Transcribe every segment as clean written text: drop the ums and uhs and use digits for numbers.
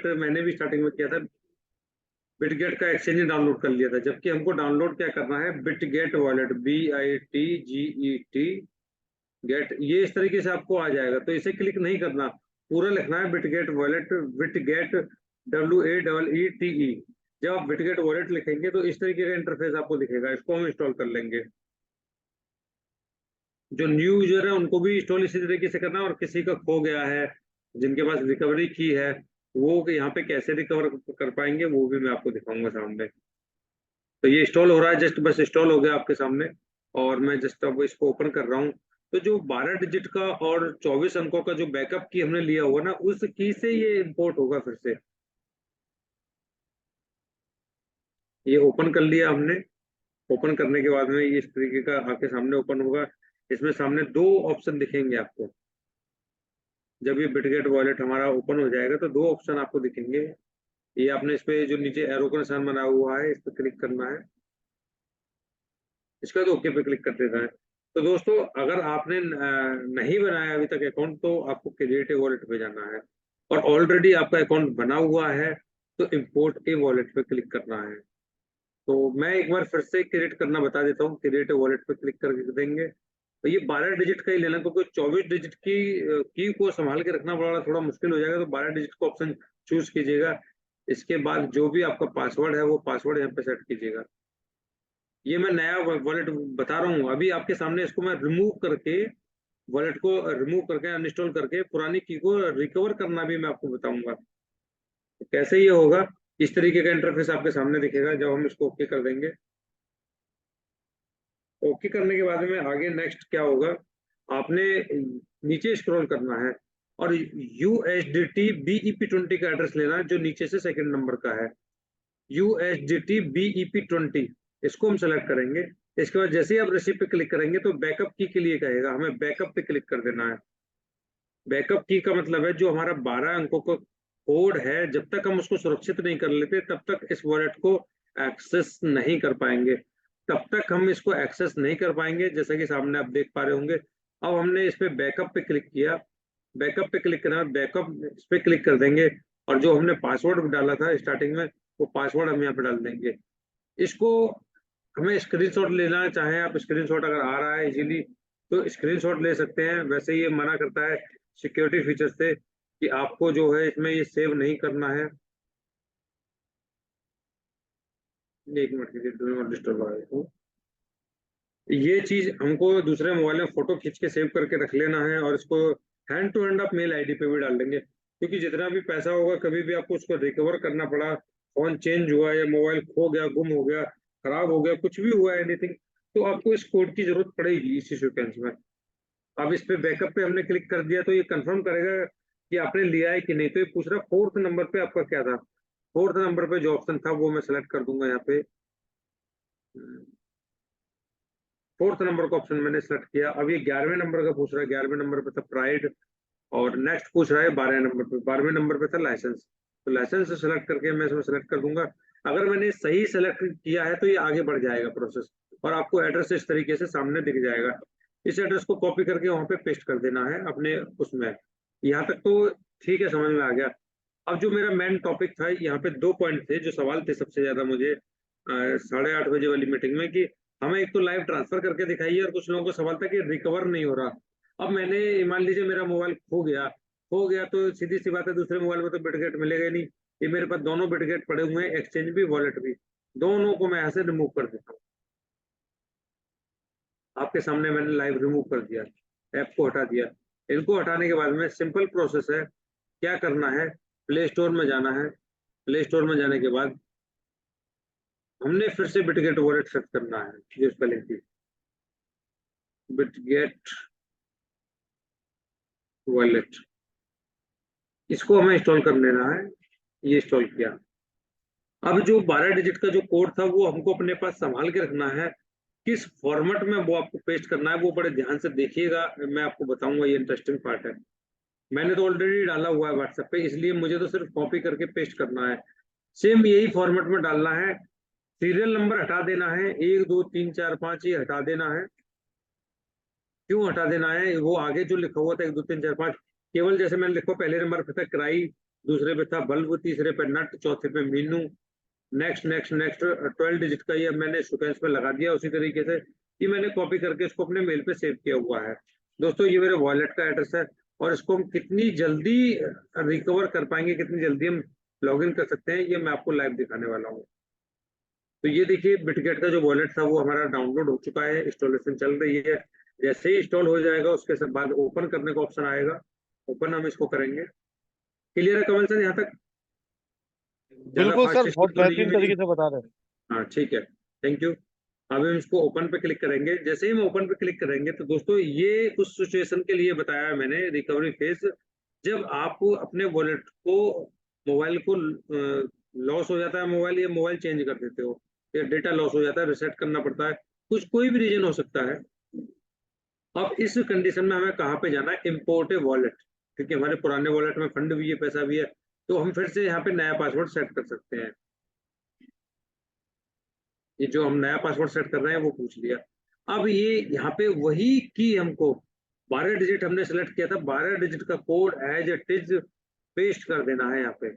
Bitget मैंने भी starting में किया था, बिटगेट का एक्सचेंज डाउनलोड कर लिया था, जबकि हमको डाउनलोड क्या करना है, बिटगेट वॉलेट, BITGET गेट, ये इस तरीके से आपको आ जाएगा। तो इसे क्लिक नहीं करना, पूरा लिखना है बिटगेट वॉलेट, बिटगेट WAEETE। जब आप बिटगेट वॉलेट लिखेंगे तो इस तरीके का इंटरफेस आपको दिखेगा। इसको हम इंस्टॉल कर लेंगे। जो न्यू यूजर है उनको भी इंस्टॉल इसी तरीके से करना है, और किसी का खो गया है, जिनके पास रिकवरी की है, वो यहाँ पे कैसे रिकवर कर पाएंगे वो भी मैं आपको दिखाऊंगा सामने। तो ये इंस्टॉल हो रहा है, जस्ट बस इंस्टॉल हो गया आपके सामने, और मैं जस्ट अब इसको ओपन कर रहा हूँ। तो जो 12 डिजिट का और 24 अंकों का जो बैकअप की हमने लिया हुआ ना, उस की से ये इंपोर्ट होगा फिर से। ये ओपन कर लिया हमने। ओपन करने के बाद में ये इस तरीके का आपके सामने ओपन होगा। इसमें सामने दो ऑप्शन दिखेंगे आपको। जब ये बिटगेट वॉलेट हमारा ओपन हो जाएगा तो दो ऑप्शन आपको दिखेंगे। ये आपने इस पे जो नीचे एरो का निशान बना हुआ है, इस पे क्लिक करना है। इसका तो ओके पे क्लिक कर देना है। तो दोस्तों, अगर आपने नहीं बनाया अभी तक अकाउंट, तो आपको क्रिएट ए वॉलेट पे जाना है, और ऑलरेडी आपका अकाउंट बना हुआ है तो इंपोर्ट ए वॉलेट पे क्लिक करना है। तो मैं एक बार फिर से क्रिएट करना बता देता हूँ। क्रिएट ए वॉलेट पे क्लिक करके देंगे तो ये 12 डिजिट का ही लेना, क्योंकि 24 डिजिट की को संभाल के रखना बड़ा थोड़ा मुश्किल हो जाएगा। तो 12 डिजिट का ऑप्शन चूज कीजिएगा। इसके बाद जो भी आपका पासवर्ड है वो पासवर्ड यहाँ पे सेट कीजिएगा। ये मैं नया वॉलेट बता रहा हूँ अभी आपके सामने। इसको मैं रिमूव करके, वॉलेट को रिमूव करके अनइंस्टॉल करके पुरानी की को रिकवर करना भी मैं आपको बताऊंगा। तो कैसे ये होगा, इस तरीके का इंटरफेस आपके सामने दिखेगा जब हम इसको ओके कर देंगे। ओके करने के बाद में आगे नेक्स्ट क्या होगा, आपने नीचे स्क्रॉल करना है, और USDT BEP20 का एड्रेस लेना है, जो नीचे से सेकंड नंबर का है। USDT BEP20, इसको हम सेलेक्ट करेंगे। इसके बाद जैसे ही आप रिसीव पे क्लिक करेंगे तो बैकअप की के लिए कहेगा, हमें बैकअप पे क्लिक कर देना है। बैकअप की का मतलब है जो हमारा 12 अंकों का कोड है, जब तक हम उसको सुरक्षित नहीं कर लेते तब तक इस वॉलेट को एक्सेस नहीं कर पाएंगे। तब तक हम इसको एक्सेस नहीं कर पाएंगे, जैसा कि सामने आप देख पा रहे होंगे। अब हमने इस पे बैकअप पे क्लिक किया। बैकअप पे क्लिक करना, बैकअप इस पे क्लिक कर देंगे, और जो हमने पासवर्ड डाला था स्टार्टिंग में, वो पासवर्ड हम यहाँ पे डाल देंगे। इसको हमें स्क्रीनशॉट लेना है, चाहे आप स्क्रीनशॉट अगर आ रहा है इजीली तो स्क्रीनशॉट ले सकते हैं। वैसे ये मना करता है सिक्योरिटी फीचर से कि आपको जो है इसमें ये सेव नहीं करना है। एक मिनट के लिए डू नॉट डिस्टर्ब आ रहा है। ये चीज हमको दूसरे मोबाइल में फोटो खींच के सेव करके रख लेना है, और इसको हैंड टू हैंड आप मेल आईडी पे भी डाल देंगे, क्योंकि जितना भी पैसा होगा कभी भी आपको उसको रिकवर करना पड़ा, फोन चेंज हुआ या मोबाइल खो गया, गुम हो गया, खराब हो गया, कुछ भी हुआ एनीथिंग, तो आपको इस कोड की जरूरत पड़ेगी इसी सिक्वेंस में। अब इस पे बैकअप पे हमने क्लिक कर दिया तो ये कंफर्म करेगा कि आपने लिया है कि नहीं। तो ये पूछ रहा फोर्थ नंबर पे आपका क्या था। फोर्थ नंबर पे जो ऑप्शन था वो मैं सेलेक्ट कर दूंगा यहाँ पे। फोर्थ नंबर का ऑप्शन मैंने सेलेक्ट किया। अब ये 11वें नंबर का पूछ रहा है। 11वें नंबर पे था प्राइड, और नेक्स्ट पूछ रहा है 12 नंबर पे। 12वें नंबर पे था लाइसेंस। तो लाइसेंस से सेलेक्ट करके मैं इसमें सेलेक्ट कर दूंगा। अगर मैंने सही सेलेक्ट किया है तो ये आगे बढ़ जाएगा प्रोसेस, और आपको एड्रेस इस तरीके से सामने दिख जाएगा। इस एड्रेस को कॉपी करके वहां पे पेस्ट कर देना है अपने उसमें। यहाँ तक तो ठीक है, समझ में आ गया। अब जो मेरा मेन टॉपिक था, यहाँ पे दो पॉइंट थे जो सवाल थे सबसे ज्यादा मुझे 8:30 बजे वाली मीटिंग में, कि हमें एक तो लाइव ट्रांसफर करके दिखाइए, और कुछ लोगों को सवाल था कि रिकवर नहीं हो रहा। अब मैंने, मान लीजिए मेरा मोबाइल खो गया तो सीधी सी बात है दूसरे मोबाइल में तो बिटगेट मिलेगा ही नहीं। ये मेरे पास दोनों बिटगेट पड़े हुए हैं, एक्सचेंज भी वॉलेट भी, दोनों को मैं यहाँ से रिमूव कर देता हूँ। आपके सामने मैंने लाइव रिमूव कर दिया, ऐप को हटा दिया। इनको हटाने के बाद में सिंपल प्रोसेस है। क्या करना है, प्ले स्टोर में जाना है। प्ले स्टोर में जाने के बाद हमने फिर से बिटगेट वॉलेट सेट करना है, जो स्पेलिंग थी, बिटगेट वॉलेट, इसको हमें इंस्टॉल कर लेना है। ये इंस्टॉल किया। अब जो 12 डिजिट का जो कोड था वो हमको अपने पास संभाल के रखना है। किस फॉर्मेट में वो आपको पेस्ट करना है वो बड़े ध्यान से देखिएगा, मैं आपको बताऊंगा, ये इंटरेस्टिंग पार्ट है। मैंने तो ऑलरेडी डाला हुआ है व्हाट्सएप पे, इसलिए मुझे तो सिर्फ कॉपी करके पेस्ट करना है। सेम यही फॉर्मेट में डालना है। सीरियल नंबर हटा देना है, 1 2 3 4 5 ये हटा देना है। क्यों हटा देना है, वो आगे जो लिखा हुआ था 1 2 3 4 5, केवल जैसे मैंने लिखा पहले नंबर पे था क्राई, दूसरे पे था बल्ब, तीसरे पे नट, चौथे पे Meenu, next next next. 12 digit का ये मैंने सीक्वेंस में लगा दिया उसी तरीके से कि मैंने कॉपी करके इसको अपने मेल पे सेव किया हुआ है। दोस्तों ये मेरे वॉलेट का एड्रेस है, और इसको हम कितनी जल्दी रिकवर कर पाएंगे, कितनी जल्दी हम लॉग इन कर सकते हैं, ये मैं आपको लाइव दिखाने वाला हूँ। तो ये देखिए बिटगेट का जो वॉलेट था वो हमारा डाउनलोड हो चुका है, इंस्टॉलेशन चल रही है। जैसे ही इंस्टॉल हो जाएगा उसके बाद ओपन करने का ऑप्शन आएगा, ओपन हम इसको करेंगे। क्लियर है कमल सर यहाँ तक? ज्यादा बिल्कुल सर, फास्ट बहुत स्पीड तो नहीं है बेहतरीन मेरी? तरीके से बता रहे हैं। हाँ ठीक है, थैंक यू। अब हम इसको ओपन पे क्लिक करेंगे। जैसे ही हम ओपन पे क्लिक करेंगे तो दोस्तों ये उस सिचुएशन के लिए बताया है मैंने, रिकवरी फेज, जब आप अपने वॉलेट को, मोबाइल को लॉस हो जाता है मोबाइल, या मोबाइल चेंज कर देते हो, या डेटा लॉस हो जाता है, रिसेट करना पड़ता है, कुछ कोई भी रीजन हो सकता है। अब इस कंडीशन में हमें कहाँ पे जाना है? इम्पोर्ट ए वॉलेट, क्योंकि हमारे पुराने वॉलेट में फंड भी है, पैसा भी है, तो हम फिर से यहाँ पे नया पासवर्ड सेट कर सकते हैं। ये जो हम नया पासवर्ड सेट कर रहे हैं वो पूछ लिया। अब ये यहाँ पे वही की हमको 12 डिजिट हमने सेलेक्ट किया था, 12 डिजिट का code as it is paste कर देना है यहाँ पे।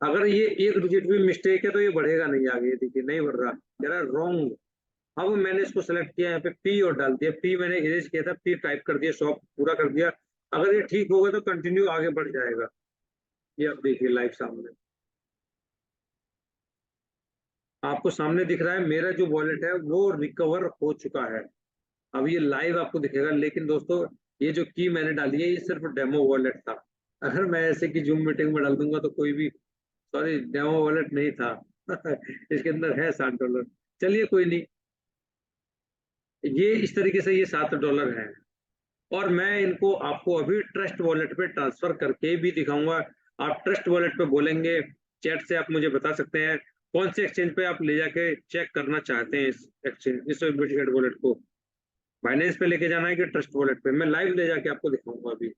अगर ये एक डिजिट भी मिस्टेक है तो ये बढ़ेगा नहीं आगे, ये देखिए नहीं बढ़ रहा, कह रहा रॉन्ग। अब मैंने इसको सेलेक्ट किया, यहाँ पे पी और डाल दिया, पी मैंने इरेज किया था, पी टाइप कर दिया, शॉप पूरा कर दिया। अगर ये ठीक होगा तो कंटिन्यू आगे बढ़ जाएगा। ये आप देखिए लाइव सामने आपको सामने दिख रहा है, मेरा जो वॉलेट है वो रिकवर हो चुका है। अब ये लाइव आपको दिखेगा, लेकिन दोस्तों ये जो की मैंने डाली है ये सिर्फ डेमो वॉलेट था। अगर मैं ऐसे की जूम मीटिंग में डाल दूंगा तो कोई भी, सॉरी डेमो वॉलेट नहीं था। इसके अंदर है $7। चलिए कोई नहीं, ये इस तरीके से ये $7 है। और मैं इनको आपको अभी ट्रस्ट वॉलेट पे ट्रांसफर करके भी दिखाऊंगा। आप ट्रस्ट वॉलेट पे बोलेंगे, चैट से आप मुझे बता सकते हैं कौन से एक्सचेंज पे आप ले जाके चेक करना चाहते हैं इस एक्सचेंज, इस वॉलेट को। बाइनेंस पे लेके जाना है कि ट्रस्ट वॉलेट पे? मैं लाइव ले जाके आपको दिखाऊंगा अभी।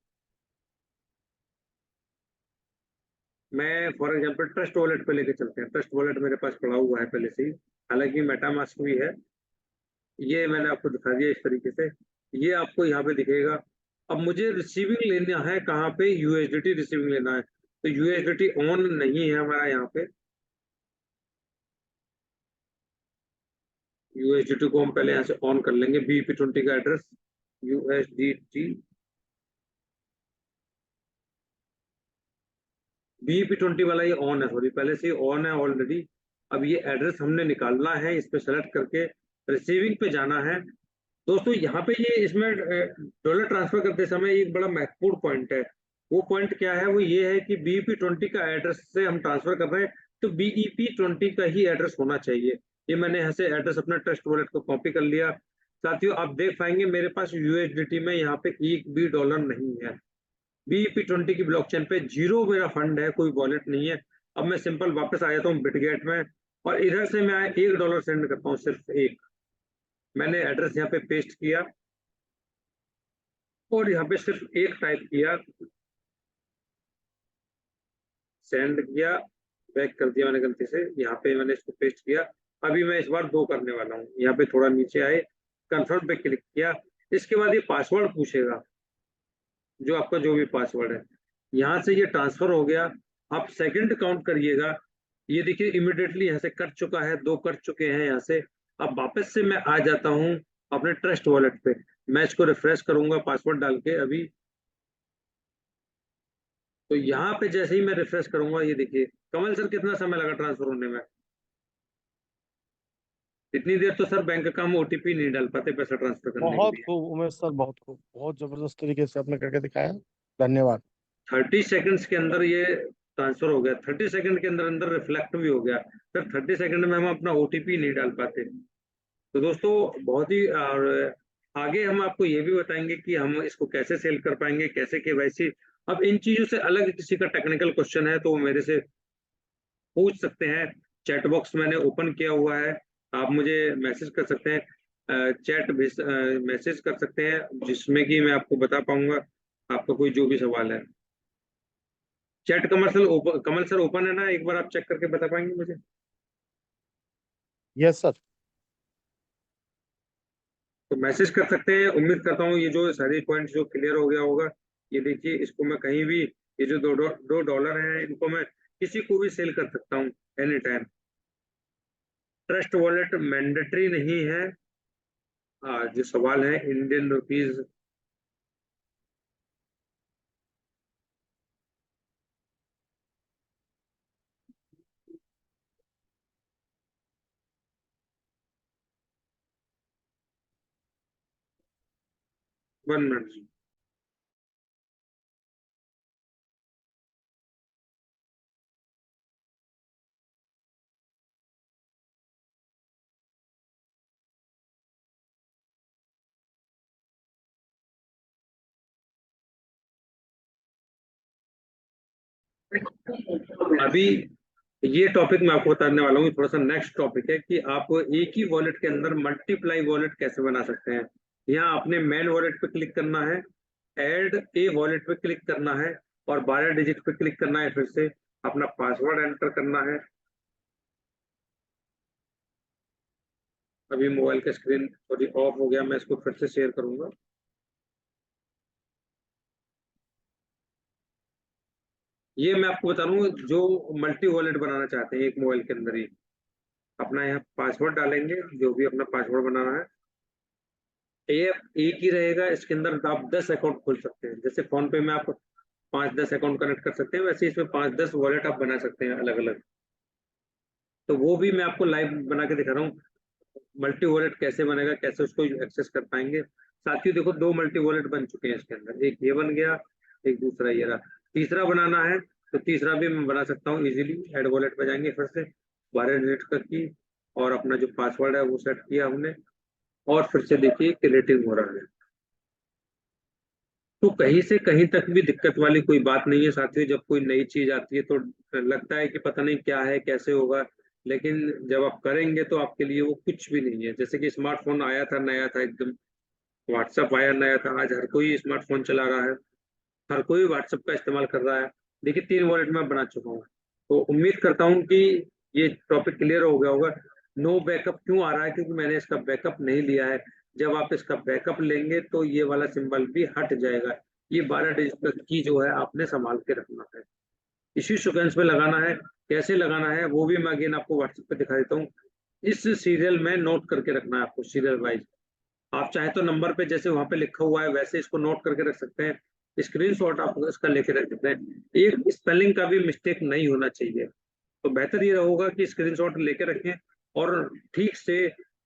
मैं फॉर एग्जांपल ट्रस्ट वॉलेट पे लेके चलते हैं। ट्रस्ट वॉलेट मेरे पास पड़ा हुआ है पहले से ही, हालांकि मेटामास्क भी है। ये मैंने आपको दिखा दिया इस तरीके से, ये आपको यहाँ पे दिखेगा। अब मुझे रिसीविंग लेना है, कहाँ पे? यूएसडीटी रिसीविंग लेना है, तो यूएसडीटी ऑन नहीं है हमारा यहाँ पे। यूएसडीटी को हम पहले यहाँ से ऑन कर लेंगे, BEP20 का एड्रेस यूएसडीटी, BEP20 वाला ये ऑन है, सॉरी पहले से ही ऑन है ऑलरेडी। अब ये एड्रेस हमने निकालना है, इस पे सेलेक्ट करके रिसीविंग पे जाना है। दोस्तों यहाँ पे ये इसमें डॉलर ट्रांसफर करते समय एक बड़ा महत्वपूर्ण पॉइंट है। वो पॉइंट क्या है? वो ये है कि BEP20 का एड्रेस से हम ट्रांसफर कर रहे हैं, तो BEP20 का ही एड्रेस होना चाहिए। ये मैंने यहाँ से एड्रेस अपने ट्रस्ट वॉलेट को कॉपी कर लिया। साथियों आप देख पाएंगे मेरे पास यूएसडीटी में यहाँ पे एक भी डॉलर नहीं है। BEP20 की ब्लॉकचेन पे जीरो मेरा फंड है, कोई वॉलेट नहीं है। अब मैं सिंपल वापस आ जाता हूँ बिटगेट में, और इधर से मैं $1 सेंड करता हूँ, सिर्फ एक। मैंने एड्रेस यहाँ पे पेस्ट किया, और यहाँ पे सिर्फ एक टाइप किया, सेंड किया, बैक कर दिया मैंने गलती से, यहाँ पे मैंने इसको पेस्ट किया। अभी मैं इस बार 2 करने वाला हूँ, यहाँ पे थोड़ा नीचे आए, कंफर्म पे क्लिक किया। इसके बाद ये पासवर्ड पूछेगा, जो आपका जो भी पासवर्ड है। यहाँ से ये ट्रांसफर हो गया। आप सेकंड काउंट करिएगा, ये देखिए इमिडिएटली यहाँ से कट चुका है, 2 कट चुके हैं यहाँ से। अब वापस से मैं आ जाता हूँ अपने ट्रस्ट वॉलेट पे, मैं इसको रिफ्रेश करूंगा पासवर्ड डाल के अभी। तो यहाँ पे जैसे ही मैं रिफ्रेश करूंगा, ये देखिए कमल सर कितना समय लगा ट्रांसफर होने में? इतनी देर तो सर बैंक का हम ओटीपी नहीं डाल पाते पैसा ट्रांसफर करने के बहुत लिए। खूब उमेश सर, बहुत खूब, बहुत जबरदस्त तरीके से आपने करके दिखाया। धन्यवाद। 30 सेकंड्स के अंदर ये ट्रांसफर हो गया, 30 सेकंड के अंदर अंदर रिफ्लेक्ट भी हो गया। सर 30 सेकंड में हम अपना ओटीपी नहीं डाल पाते। तो दोस्तों बहुत ही, और आगे हम आपको ये भी बताएंगे कि हम इसको कैसे सेल कर पाएंगे, कैसे केवाईसी। अब इन चीजों से अलग किसी का टेक्निकल क्वेश्चन है तो वो मेरे से पूछ सकते हैं। चैट बॉक्स मैंने ओपन किया हुआ है, आप मुझे मैसेज कर सकते हैं, चैट मैसेज कर सकते हैं, जिसमें कि मैं आपको बता पाऊंगा आपका कोई जो भी सवाल है। चैट कमल सर ओपन है ना? एक बार आप चेक करके बता पाएंगे मुझे? Yes sir. तो मैसेज कर सकते हैं। उम्मीद करता हूँ ये जो सारे पॉइंट जो क्लियर हो गया होगा। ये देखिए इसको मैं कहीं भी ये जो दो डॉलर है इनको मैं किसी को भी सेल कर सकता हूँ any time. Trust wallet mandatory नहीं है। जो सवाल है इंडियन रुपीज, वन मिनट। अभी ये टॉपिक मैं आपको बताने वाला हूँ, थोड़ा सा नेक्स्ट टॉपिक है कि आप एक ही वॉलेट के अंदर मल्टीप्लाई वॉलेट कैसे बना सकते हैं। यहाँ आपने मेन वॉलेट पे क्लिक करना है, ऐड ए वॉलेट पे क्लिक करना है और 12 डिजिट पे क्लिक करना है, फिर से अपना पासवर्ड एंटर करना है। अभी मोबाइल का स्क्रीन थोड़ी ऑफ हो गया, मैं इसको फिर से शेयर करूंगा। ये मैं आपको बता रहा हूँ, जो मल्टी वॉलेट बनाना चाहते हैं एक मोबाइल के अंदर ही, अपना यहाँ पासवर्ड डालेंगे, जो भी अपना पासवर्ड बनाना है। ये एक ही रहेगा, इसके अंदर आप 10 अकाउंट खोल सकते हैं। जैसे फोन पे में आप 5-10 अकाउंट कनेक्ट कर सकते हैं, वैसे इसमें 5-10 वॉलेट आप बना सकते हैं अलग अलग। तो वो भी मैं आपको लाइव बना के दिखा रहा हूँ, मल्टी वॉलेट कैसे बनेगा, कैसे उसको एक्सेस कर पाएंगे। साथियों देखो, 2 मल्टी वॉलेट बन चुके हैं इसके अंदर, एक ये बन गया, एक दूसरा ये रहा। तीसरा बनाना है तो तीसरा भी मैं बना सकता हूँ इजीली। ऐड वॉलेट पे जाएंगे, फिर से 12 डिजिट का की और अपना जो पासवर्ड है वो सेट किया हमने, और फिर से देखिए क्रिएटिव हो रहा है। तो कहीं से कहीं तक भी दिक्कत वाली कोई बात नहीं है साथियों। जब कोई नई चीज आती है तो लगता है कि पता नहीं क्या है, कैसे होगा, लेकिन जब आप करेंगे तो आपके लिए वो कुछ भी नहीं है। जैसे कि स्मार्टफोन आया था, नया था एकदम, व्हाट्सएप आया नया था, आज हर कोई स्मार्टफोन चला रहा है, हर कोई व्हाट्सएप का इस्तेमाल कर रहा है। देखिए 3 वॉलेट में बना चुका हूँ। तो उम्मीद करता हूँ कि ये टॉपिक क्लियर हो गया होगा। नो बैकअप क्यों आ रहा है? क्योंकि मैंने इसका बैकअप नहीं लिया है। जब आप इसका बैकअप लेंगे तो ये वाला सिंबल भी हट जाएगा। ये 12 डिजिट का की जो है आपने संभाल के रखना है, इसी सीक्वेंस में लगाना है। कैसे लगाना है वो भी मैं अगेन आपको व्हाट्सएप पे दिखा देता हूँ। इस सीरियल में नोट करके रखना है आपको, सीरियल वाइज। आप चाहे तो नंबर पे जैसे वहां पे लिखा हुआ है वैसे इसको नोट करके रख सकते हैं, स्क्रीनशॉट आप इसका लेके रख सकते हैं। एक स्पेलिंग का भी मिस्टेक नहीं होना चाहिए। तो बेहतर ये होगा कि स्क्रीनशॉट लेके रखें और ठीक से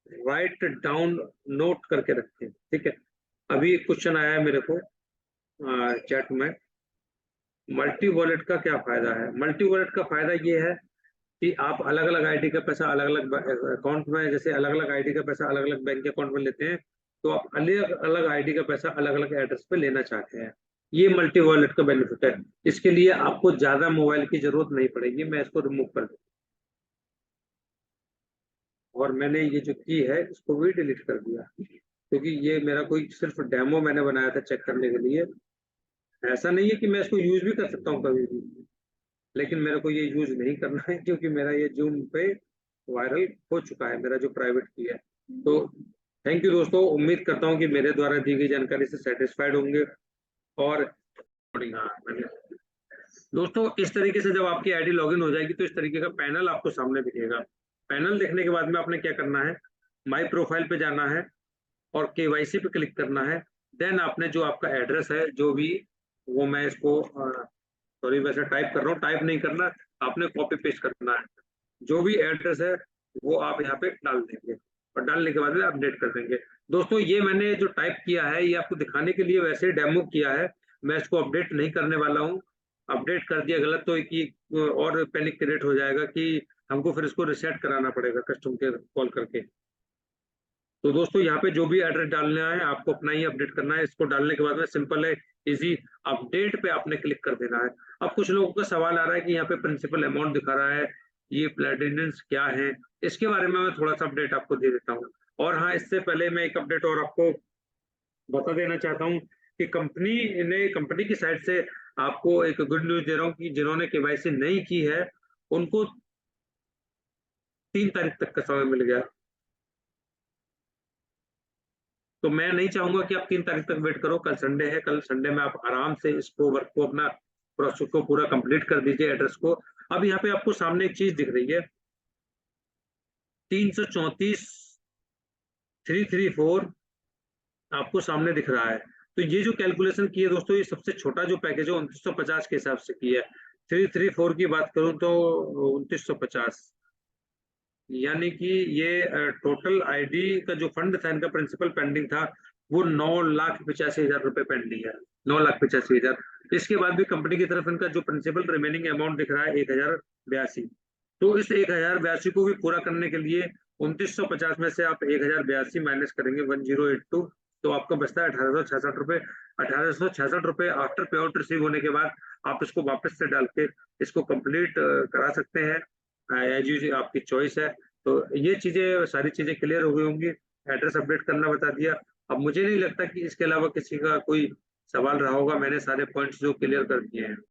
राइट डाउन नोट करके रखें। ठीक है। अभी एक क्वेश्चन आया है मेरे को चैट में, मल्टी वॉलेट का क्या फायदा है? मल्टी वॉलेट का फायदा ये है कि आप अलग अलग आईडी का पैसा अलग अलग अकाउंट में, जैसे अलग अलग आईडी का पैसा अलग अलग बैंक अकाउंट में लेते हैं, तो आप अलग अलग आईडी का पैसा अलग अलग एड्रेस पे लेना चाहते हैं। ये मल्टी वॉलेट का बेनिफिट है। इसके लिए आपको ज्यादा मोबाइल की जरूरत नहीं पड़ेगी। मैं इसको रिमूव कर दूँ और मैंने ये जो की है इसको भी डिलीट कर दिया, क्योंकि ये मेरा कोई सिर्फ डेमो मैंने बनाया था चेक करने के लिए। ऐसा नहीं है कि मैं इसको यूज भी कर सकता हूँ कभी भी, लेकिन मेरे को ये यूज नहीं करना है क्योंकि मेरा ये जूम पे वायरल हो चुका है, मेरा जो प्राइवेट की है। तो थैंक यू दोस्तों, उम्मीद करता हूँ कि मेरे द्वारा दी गई जानकारी से सेटिस्फाइड होंगे। और हाँ, दोस्तों इस तरीके से जब आपकी आईडी लॉगिन हो जाएगी तो इस तरीके का पैनल आपको सामने दिखेगा। पैनल देखने के बाद में आपने क्या करना है, माई प्रोफाइल पे जाना है और केवाईसी पे क्लिक करना है। देन आपने जो आपका एड्रेस है जो भी, वो मैं इसको सॉरी वैसे टाइप कर रहा हूँ, टाइप नहीं करना, आपने कॉपी पेस्ट करना है। जो भी एड्रेस है वो आप यहाँ पे डाल देंगे और डालने के बाद में अपडेट कर देंगे। दोस्तों ये मैंने जो टाइप किया है ये आपको दिखाने के लिए वैसे डेमो किया है, मैं इसको अपडेट नहीं करने वाला हूँ। अपडेट कर दिया गलत तो कि और पैनिक क्रिएट हो जाएगा कि हमको फिर इसको रिसेट कराना पड़ेगा कस्टमर केयर कॉल करके। तो दोस्तों यहाँ पे जो भी एड्रेस डालना है आपको अपना ही अपडेट करना है। इसको डालने के बाद में सिंपल है, इजी, अपडेट पे आपने क्लिक कर देना है। अब कुछ लोगों का सवाल आ रहा है कि यहाँ पे प्रिंसिपल अमाउंट दिखा रहा है, ये प्लेटिनम्स क्या है? इसके बारे में मैं थोड़ा सा अपडेट आपको दे देता हूँ। और हाँ, इससे पहले मैं एक अपडेट और आपको बता देना चाहता हूँ कि कंपनी की साइड से आपको एक गुड न्यूज दे रहा हूँ कि जिन्होंने केवाईसी नहीं की है उनको 3 तारीख तक का समय मिल गया। तो मैं नहीं चाहूंगा कि आप 3 तारीख तक वेट करो। कल संडे है, कल संडे में आप आराम से इसको वर्क को अपना प्रोसेस को पूरा कंप्लीट कर दीजिए एड्रेस को। अब यहाँ पे आपको सामने एक चीज दिख रही है 334 आपको सामने दिख रहा है। तो ये जो कैलकुलेशन की है दोस्तों, ये सबसे छोटा जो पैकेज है 2950 के हिसाब से की है। 334 की बात करूं तो 2950, यानी कि ये टोटल आईडी का जो फंड था इनका प्रिंसिपल पेंडिंग था वो 9,85,000 रुपए पेंडिंग है, 9,85,000। इसके बाद भी कंपनी की तरफ इनका जो प्रिंसिपल रिमेनिंग अमाउंट दिख रहा है 1,082। तो इस 1,082 को भी पूरा करने के लिए 2950 में से आप 1,082 माइनस करेंगे 1082, तो आपका बचता है 1,866 रुपए। 1,866 रुपए आफ्टर पे आउट रिसीव होने के बाद आप इसको वापस से डाल के इसको कंप्लीट करा सकते हैं, एज यूज आपकी चॉइस है। तो ये चीजें सारी चीजें क्लियर हो गई होंगी। एड्रेस अपडेट करना बता दिया। अब मुझे नहीं लगता कि इसके अलावा किसी का कोई सवाल रहा होगा, मैंने सारे पॉइंट्स जो क्लियर कर दिए हैं।